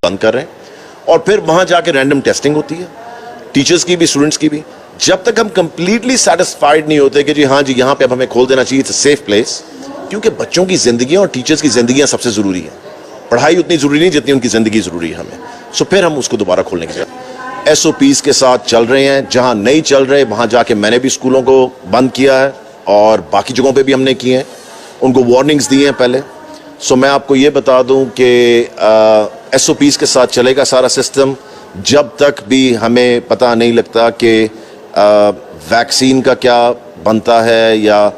बंद कर रहे हैं और फिर वहाँ जाके रैंडम टेस्टिंग होती है, टीचर्स की भी, स्टूडेंट्स की भी। जब तक हम कंप्लीटली सेटिस्फाइड नहीं होते कि जी हाँ जी यहाँ पे अब हमें खोल देना चाहिए, इट्स अ सेफ प्लेस, क्योंकि बच्चों की ज़िंदगियाँ और टीचर्स की ज़िंदगियाँ सबसे ज़रूरी है। पढ़ाई उतनी ज़रूरी नहीं जितनी उनकी ज़िंदगी ज़रूरी है हमें। सो फिर हम उसको दोबारा खोलने की जरूरत। SOPs के साथ चल रहे हैं, जहाँ नहीं चल रहे वहाँ जाके मैंने भी स्कूलों को बंद किया है और बाकी जगहों पे भी हमने किए हैं, उनको वार्निंग्स दी हैं पहले। सो मैं आपको ये बता दूं कि SOPs के साथ चलेगा सारा सिस्टम जब तक भी हमें पता नहीं लगता कि वैक्सीन का क्या बनता है या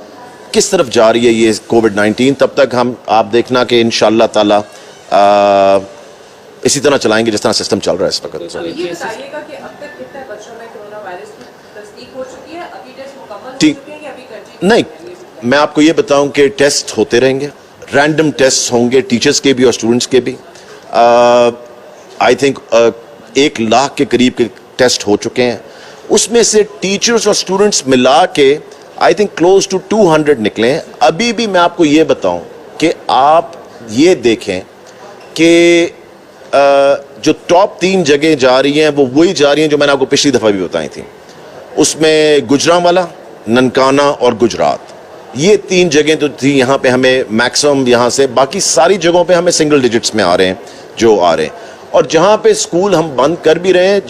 किस तरफ जा रही है ये कोविड-19। तब तक आप देखना कि इंशाअल्लाह ताला इसी तरह चलाएंगे जिस तरह सिस्टम चल रहा है इस वक्त। ये बताइएगा कि अब तक कितने बच्चों में कोरोना वायरस की तस्दीक हो चुकी है, अभी टेस्ट मुकम्मल हो चुके हैं या अभी कंटिन्यू? नहीं, मैं आपको ये बताऊं कि टेस्ट होते रहेंगे, रैंडम टेस्ट होंगे टीचर्स के भी और स्टूडेंट्स के भी। आई थिंक 1 लाख के करीब के टेस्ट हो चुके हैं, उसमें से टीचर्स और स्टूडेंट्स मिला के आई थिंक क्लोज टू 200 निकले हैं। अभी भी मैं आपको ये बताऊं कि आप ये देखें कि जो टॉप 3 जगह जा रही हैं वो वही जा रही हैं जो मैंने आपको पिछली दफ़ा भी बताई थी। उसमें गुजरांवाला, ननकाना और गुजरात, ये 3 जगह तो थी यहाँ पे हमें मैक्सिमम यहाँ से, बाकी सारी जगहों पे हमें सिंगल डिजिट्स में आ रहे हैं जो आ रहे हैं। और जहाँ पे स्कूल हम बंद कर भी रहे हैं